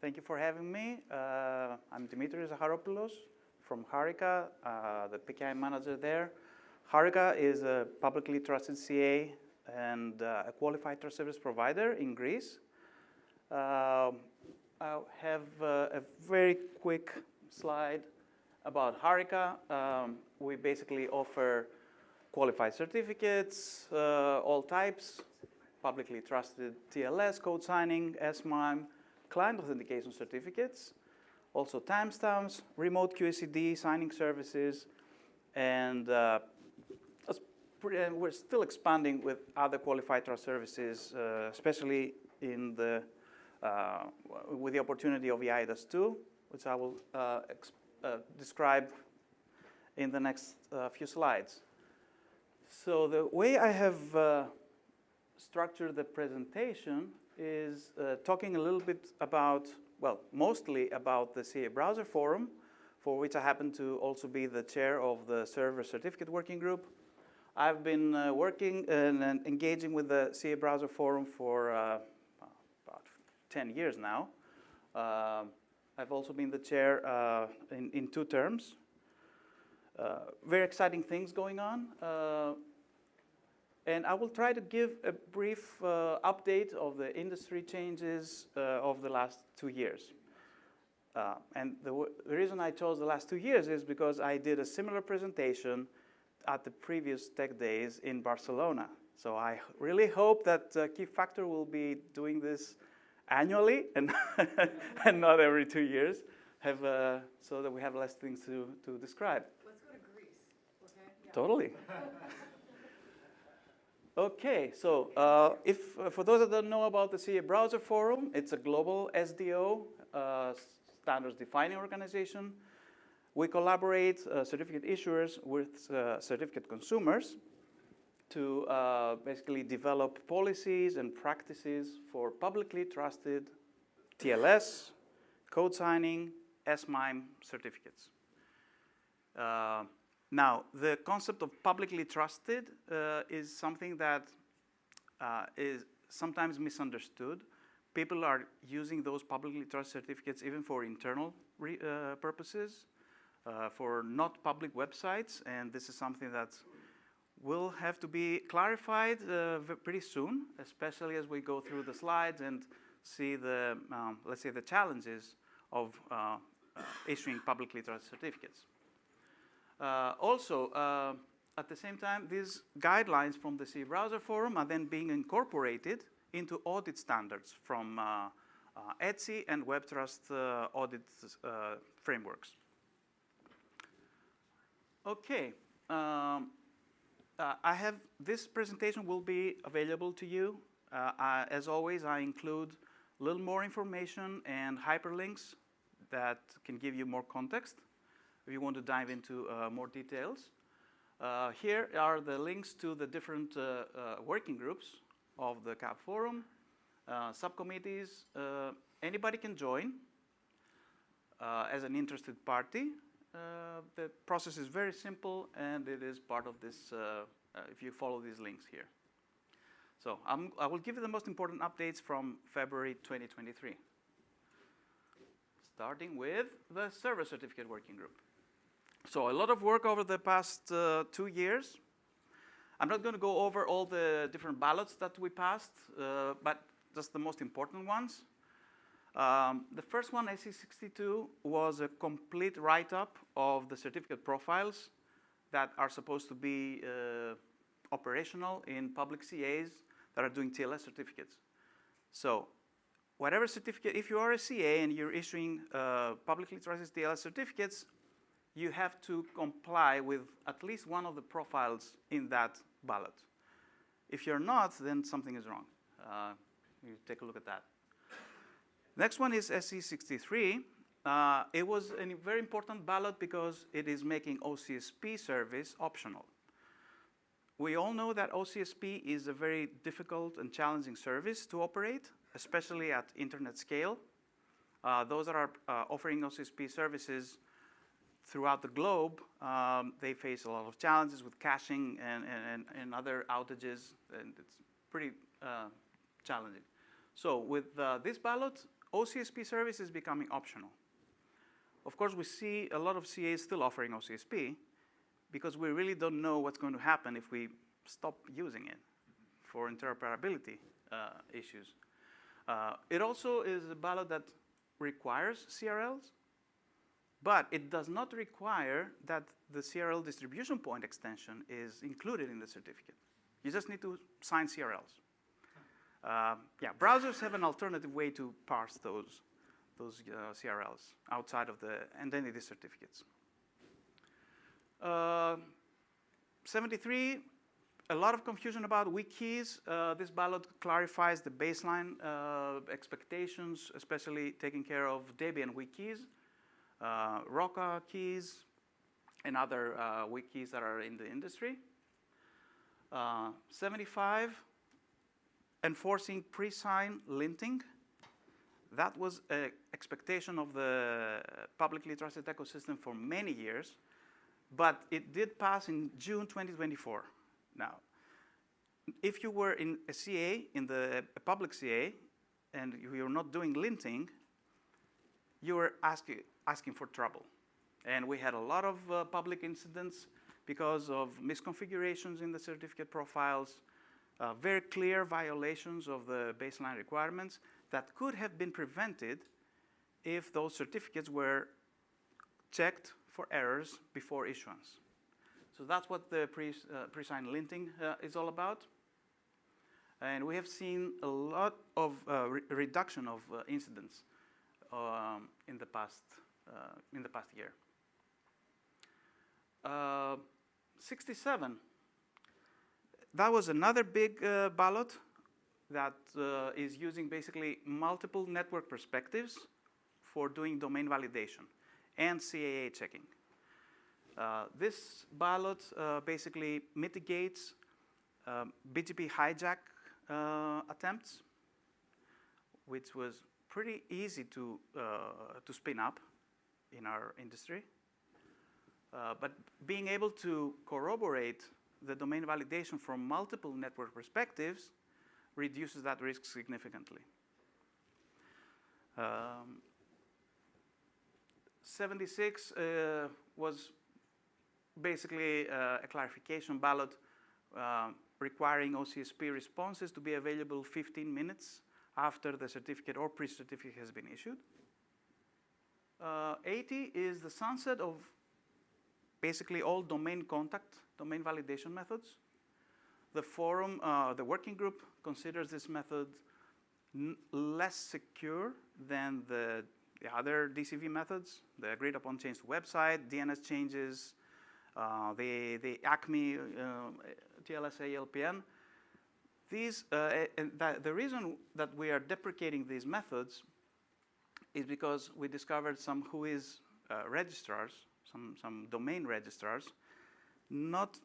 Thank you for having me. I'm Dimitris Zacharopoulos from HARICA, the PKI manager there. HARICA is a publicly trusted CA and a qualified trust service provider in Greece. I have a very quick slide about HARICA. We basically offer qualified certificates, all types, publicly trusted TLS, code signing, MIME, client authentication certificates, also timestamps, remote QACD, signing services, and we're still expanding with other qualified trust services, especially in the with the opportunity of eIDAS2, which I will describe in the next few slides. So the way I have structured the presentation is talking a little bit about, well, mostly about the CA Browser Forum, for which I happen to also be the chair of the Server Certificate Working Group. I've been working and engaging with the CA Browser Forum for about 10 years now. I've also been the chair in 2 terms. Very exciting things going on. And I will try to give a brief update of the industry changes of the last 2 years. And the reason I chose the last 2 years is because I did a similar presentation at the previous Tech Days in Barcelona. So I really hope that Keyfactor will be doing this annually and, and not every 2 years, so that we have less things to describe. Let's go to Greece, okay? Yeah. Totally. Okay, so for those that don't know about the CA Browser Forum, it's a global SDO, standards defining organization. We collaborate certificate issuers with certificate consumers to basically develop policies and practices for publicly trusted TLS, code signing, MIME certificates. Now, the concept of publicly trusted is something that is sometimes misunderstood. People are using those publicly trusted certificates even for internal purposes, for not public websites, and this is something that will have to be clarified pretty soon, especially as we go through the slides and see the, let's say, the challenges of issuing publicly trusted certificates. Also, at the same time, these guidelines from the CA Browser Forum are then being incorporated into audit standards from ETSI and Web Trust audit frameworks. Okay, this presentation will be available to you. As always, I include a little more information and hyperlinks that can give you more context if you want to dive into more details. Here are the links to the different working groups of the CAB forum, subcommittees. Anybody can join as an interested party. The process is very simple, and it is part of this if you follow these links here. So I will give you the most important updates from February 2023. Starting with the Server Certificate Working Group. So a lot of work over the past 2 years. I'm not going to go over all the different ballots that we passed, but just the most important ones. The first one, SE62, was a complete write-up of the certificate profiles that are supposed to be operational in public CAs that are doing TLS certificates. So whatever certificate, if you are a CA and you're issuing publicly trusted TLS certificates, you have to comply with at least one of the profiles in that ballot. If you're not, then something is wrong. You take a look at that. Next one is SE63. It was a very important ballot because it is making OCSP service optional. We all know that OCSP is a very difficult and challenging service to operate, especially at internet scale. Those that are offering OCSP services throughout the globe, they face a lot of challenges with caching and other outages, and it's pretty challenging. So with this ballot, OCSP service is becoming optional. Of course, we see a lot of CAs still offering OCSP because we really don't know what's going to happen if we stop using it for interoperability issues. It also is a ballot that requires CRLs, but it does not require that the CRL distribution point extension is included in the certificate. You just need to sign CRLs. Yeah, browsers have an alternative way to parse those CRLs outside of the identity certificates. 73, a lot of confusion about weak keys. This ballot clarifies the baseline expectations, especially taking care of Debian weak keys, Roca keys, and other weak keys that are in the industry. 75, enforcing pre-sign linting. That was an expectation of the publicly trusted ecosystem for many years, but it did pass in June 2024. Now, if you were in a CA, in a public CA, and you're not doing linting, you were asking for trouble. And we had a lot of public incidents because of misconfigurations in the certificate profiles, very clear violations of the baseline requirements that could have been prevented if those certificates were checked for errors before issuance. So that's what the pre-sign linting is all about. And we have seen a lot of reduction of incidents in the past year. 67. That was another big ballot that is using basically multiple network perspectives for doing domain validation and CAA checking. This ballot basically mitigates BGP hijack attempts, which was pretty easy to spin up in our industry. But being able to corroborate the domain validation from multiple network perspectives reduces that risk significantly. 76 was basically a clarification ballot requiring OCSP responses to be available 15 minutes after the certificate or pre-certificate has been issued. 80 is the sunset of basically all domain contact, domain validation methods. The forum, the working group considers this method less secure than the other DCV methods, the agreed upon change to website, DNS changes, the ACAB-c TLS ALPN. These, the reason that we are deprecating these methods is because we discovered some whois registrars, some domain registrars, not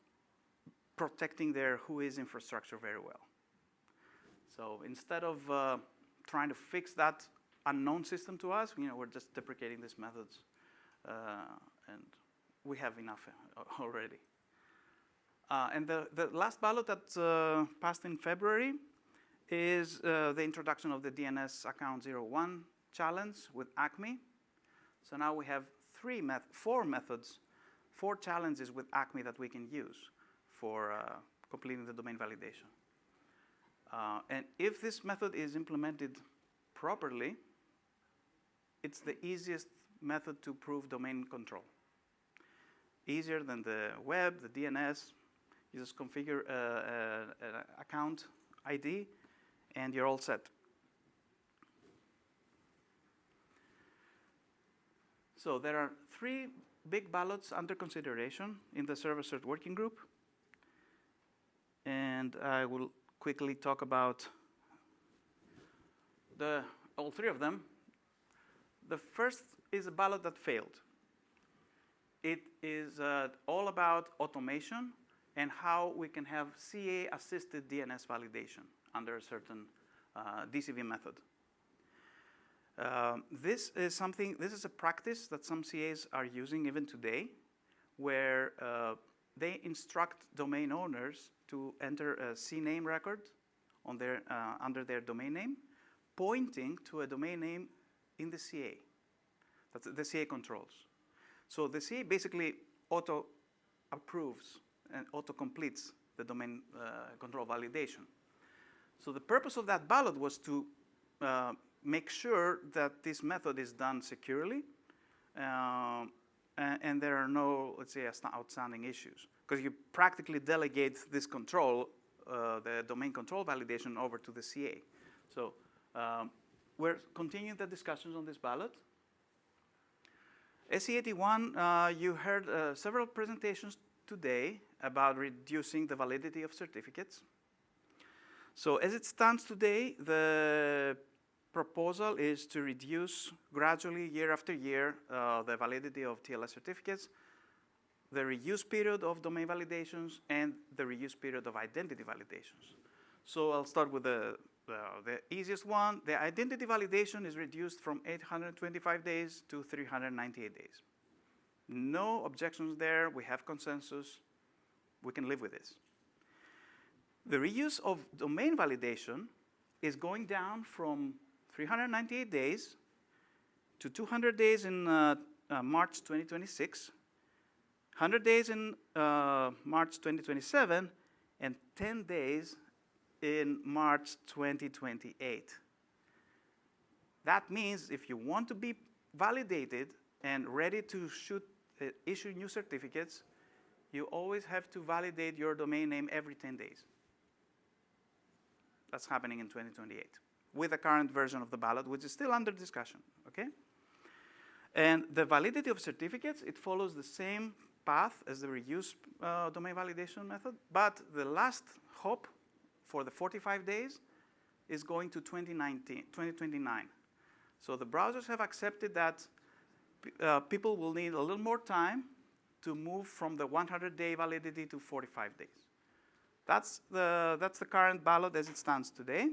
protecting their whois infrastructure very well. So instead of trying to fix that unknown system to us, we're just deprecating these methods, and we have enough already. And the last ballot that passed in February is the introduction of the DNS account 01 challenge with ACAB-c. So now we have four challenges with ACAB-c that we can use for completing the domain validation. And if this method is implemented properly, it's the easiest method to prove domain control. Easier than the web, the DNS. You just configure an account ID, and you're all set. So there are 3 big ballots under consideration in the Server Cert Working Group. And I will quickly talk about all 3 of them. The first is a ballot that failed. It is all about automation and how we can have CA-assisted DNS validation under a certain DCV method. This is a practice that some CAs are using even today, where they instruct domain owners to enter a CNAME record on their, under their domain name pointing to a domain name in the CA. That's the CA controls. So the CA basically auto-approves and auto-completes the domain control validation. So the purpose of that ballot was to make sure that this method is done securely and there are no, let's say, outstanding issues. Because you practically delegate this control, the domain control validation, over to the CA. So we're continuing the discussions on this ballot. ETSI ESI, you heard several presentations today about reducing the validity of certificates. So as it stands today, the proposal is to reduce gradually, year after year, the validity of TLS certificates, the reuse period of domain validations, and the reuse period of identity validations. So I'll start with the easiest one. The identity validation is reduced from 825 days to 398 days. No objections there. We have consensus. We can live with this. The reuse of domain validation is going down from 398 days to 200 days in March 2026, 100 days in March 2027, and 10 days in March 2028. That means if you want to be validated and ready to issue new certificates, you always have to validate your domain name every 10 days. That's happening in 2028 with the current version of the ballot, which is still under discussion, okay? And the validity of certificates, it follows the same path as the reuse domain validation method, but the last hop for the 45 days is going to 2029. So the browsers have accepted that people will need a little more time to move from the 100-day validity to 45 days. That's the current ballot as it stands today.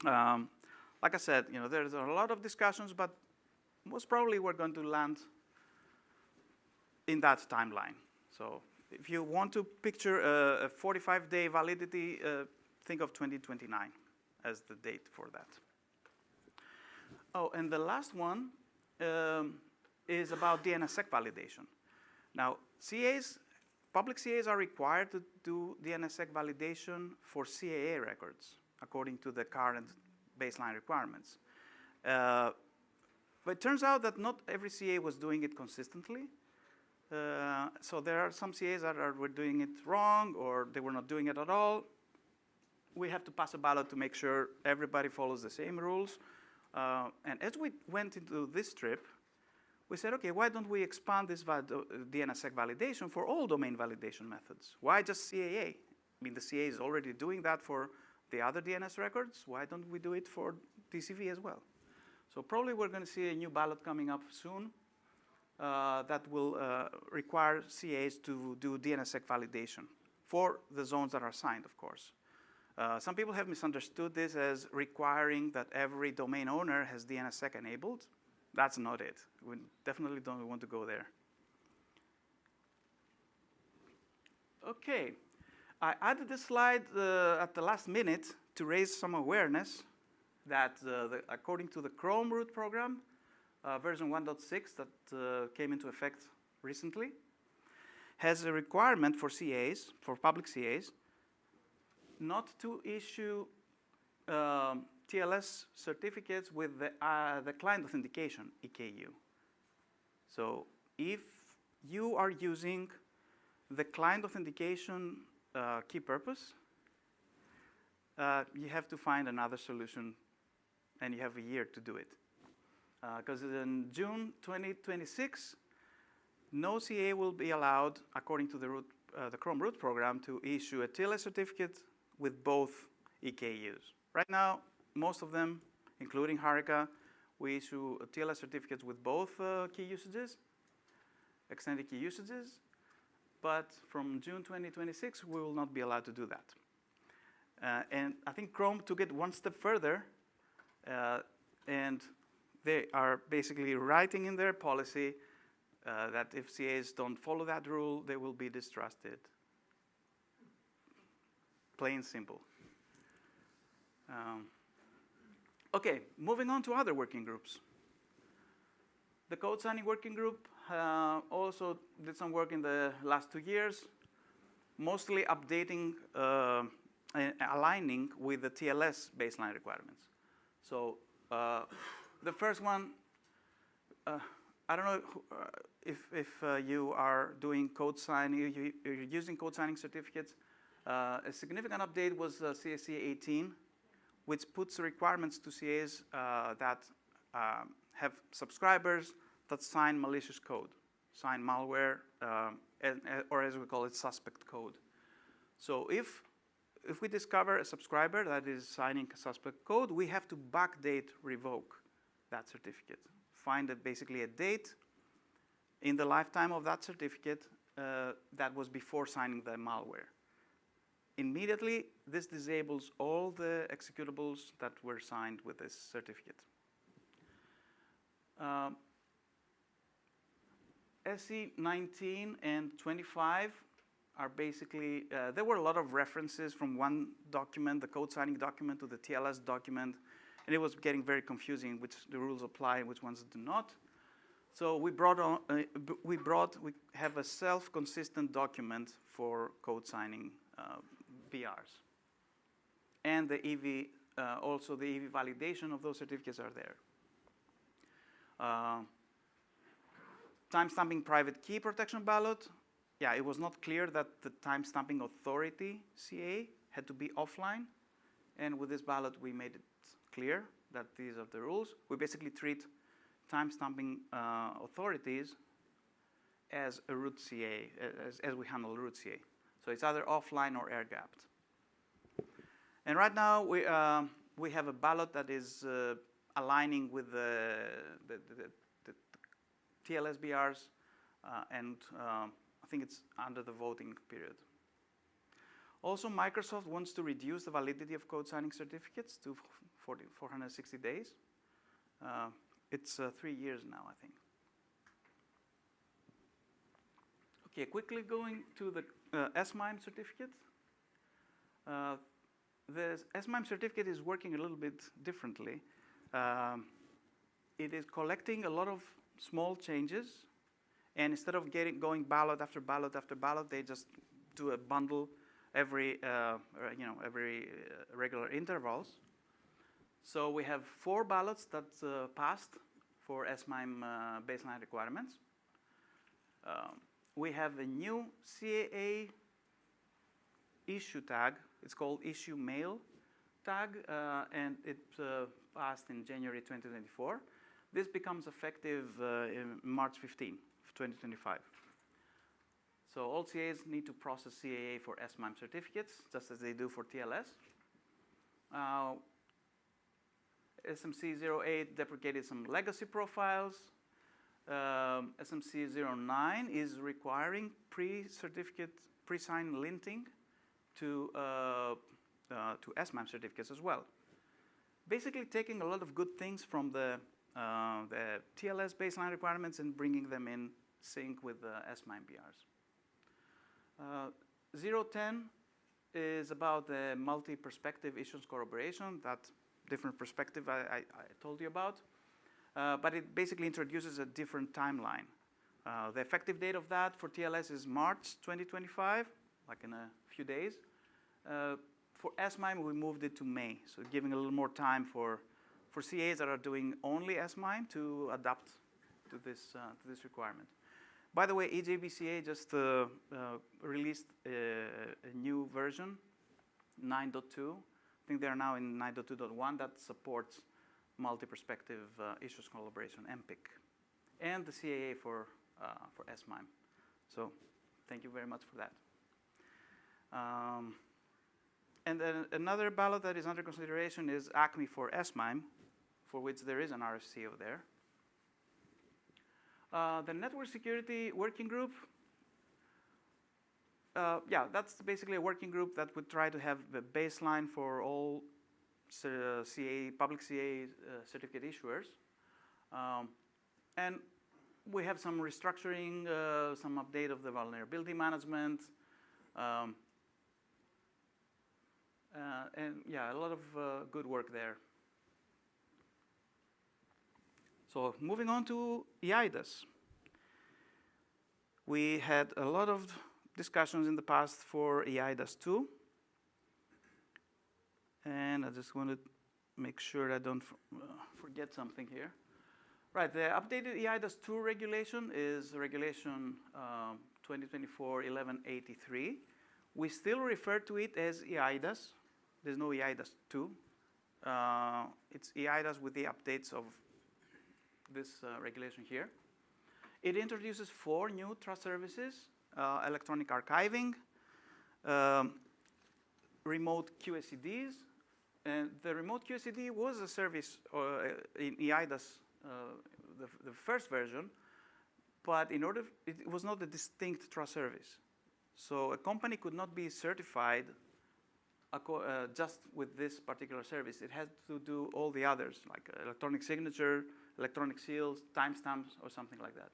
Like I said, there's a lot of discussions, but most probably we're going to land in that timeline. So if you want to picture a 45-day validity, think of 2029 as the date for that. Oh, and the last one is about DNSSEC validation. Now, public CAs are required to do DNSSEC validation for CAA records, according to the current baseline requirements. But it turns out that not every CA was doing it consistently. So there are some CAs that were doing it wrong, or they were not doing it at all. We have to pass a ballot to make sure everybody follows the same rules. And as we went into this trip, we said, okay, why don't we expand this DNSSEC validation for all domain validation methods? Why just CAA? I mean, the CA is already doing that for the other DNS records. Why don't we do it for TCV as well? So probably we're going to see a new ballot coming up soon that will require CAs to do DNSSEC validation for the zones that are signed, of course. Some people have misunderstood this as requiring that every domain owner has DNSSEC enabled. That's not it. We definitely don't want to go there. Okay. I added this slide at the last minute to raise some awareness that according to the Chrome root program, version 1.6 that came into effect recently, has a requirement for CAs, for public CAs, not to issue TLS certificates with the client authentication, EKU. So if you are using the client authentication key purpose, you have to find another solution, and you have a year to do it. Because in June 2026, no CA will be allowed, according to the Chrome root program, to issue a TLS certificate with both EKUs. Right now, most of them, including HARICA, we issue TLS certificates with both key usages, extended key usages. But from June 2026, we will not be allowed to do that. And I think Chrome took it one step further, and they are basically writing in their policy that if CAs don't follow that rule, they will be distrusted. Plain simple. Okay, moving on to other working groups. The code signing working group also did some work in the last 2 years, mostly updating and aligning with the TLS baseline requirements. So the first one, I don't know if you are doing code signing, you're using code signing certificates. A significant update was CSC 18, which puts requirements to CAs that have subscribers that sign malicious code, sign malware, or as we call it, suspect code. So if we discover a subscriber that is signing suspect code, we have to backdate revoke that certificate. Find basically a date in the lifetime of that certificate that was before signing the malware. Immediately, this disables all the executables that were signed with this certificate. SE 19 and 25 are basically, there were a lot of references from one document, the code signing document, to the TLS document, and it was getting very confusing which the rules apply and which ones do not. So we have a self-consistent document for code signing BRs. And the EV, also the EV validation of those certificates are there. Timestamping private key protection ballot. Yeah, it was not clear that the timestamping authority, CA, had to be offline. And with this ballot, we made it clear that these are the rules. We basically treat timestamping authorities as a root CA, as we handle root CA. So it's either offline or air-gapped. And right now, we have a ballot that is aligning with the TLS BRs, and I think it's under the voting period. Also, Microsoft wants to reduce the validity of code signing certificates to 460 days. It's 3 years now, I think. Okay, quickly going to the SMIME certificate. The SMIME certificate is working a little bit differently. It is collecting a lot of small changes, and instead of going ballot after ballot after ballot, they just do a bundle every regular intervals. So we have 4 ballots that passed for SMIME baseline requirements. We have a new CAA issue tag. It's called issue mail tag, and it passed in January 2024. This becomes effective in March 15 of 2025. So all CAs need to process CAA for SMIME certificates, just as they do for TLS. SMC 08 deprecated some legacy profiles. SMC 09 is requiring pre-certificate, pre-sign linting to SMIME certificates as well. Basically taking a lot of good things from the TLS baseline requirements and bringing them in sync with the SMIME BRs. 010 is about the multi-perspective issuance corroboration, that different perspective I told you about. But it basically introduces a different timeline. The effective date of that for TLS is March 2025, like in a few days. For SMIME, we moved it to May, so giving a little more time for CAs that are doing only SMIME to adapt to this requirement. By the way, EJBCA just released a new version, 9.2. I think they are now in 9.2.1 that supports multi-perspective issues collaboration, MPIC, and the CAA for SMIME. So thank you very much for that. And then another ballot that is under consideration is ACME for SMIME, for which there is an RFC over there. The network security working group, that's basically a working group that would try to have the baseline for all public CA certificate issuers. And we have some restructuring, some update of the vulnerability management, and yeah, a lot of good work there. So moving on to eIDAS. We had a lot of discussions in the past for eIDAS2. And I just want to make sure I don't forget something here. Right, the updated eIDAS2 regulation is regulation 2024-1183. We still refer to it as eIDAS. There's no eIDAS2. It's eIDAS with the updates of this regulation here. It introduces 4 new trust services: electronic archiving, remote QSEDs, and the remote QSED was a service in eIDAS, the first version, but it was not a distinct trust service. So a company could not be certified just with this particular service. It had to do all the others, like electronic signature, electronic seals, timestamps, or something like that.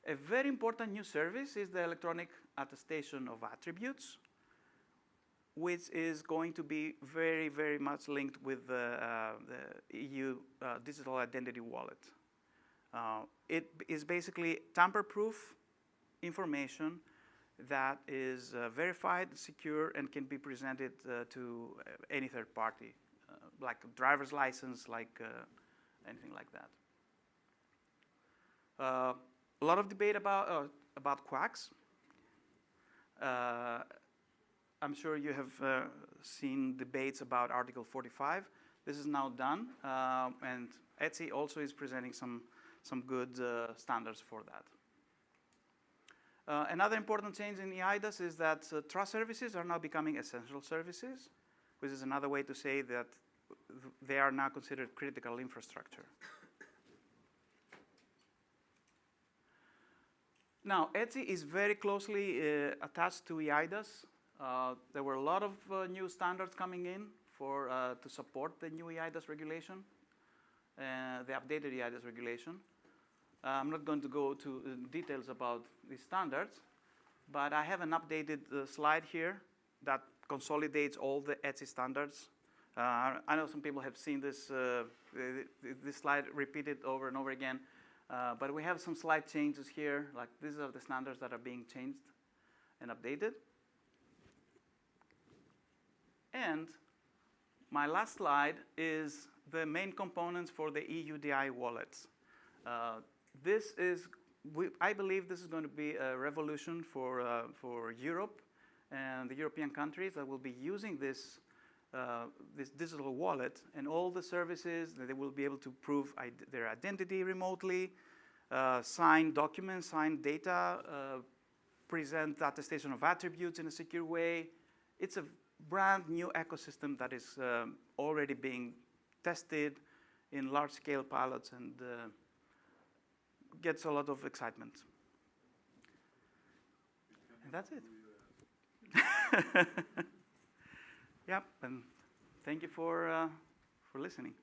A very important new service is the electronic attestation of attributes, which is going to be very, very much linked with the EU digital identity wallet. It is basically tamper-proof information that is verified, secure, and can be presented to any third party, like a driver's license, like anything like that. A lot of debate about quacks. I'm sure you have seen debates about Article 45. This is now done, and ETSI also is presenting some good standards for that. Another important change in eIDAS is that trust services are now becoming essential services, which is another way to say that they are now considered critical infrastructure. Now, ETSI is very closely attached to eIDAS. There were a lot of new standards coming in to support the new eIDAS regulation, the updated eIDAS regulation. I'm not going to go to details about these standards, but I have an updated slide here that consolidates all the ETSI standards. I know some people have seen this slide repeated over and over again, but we have some slight changes here. Like, these are the standards that are being changed and updated. And my last slide is the main components for the EUDI wallets. I believe this is going to be a revolution for Europe and the European countries that will be using this digital wallet, and all the services that they will be able to prove their identity remotely, sign documents, sign data, present attestation of attributes in a secure way. It's a brand new ecosystem that is already being tested in large-scale pilots and gets a lot of excitement. And that's it. Yep, and thank you for listening.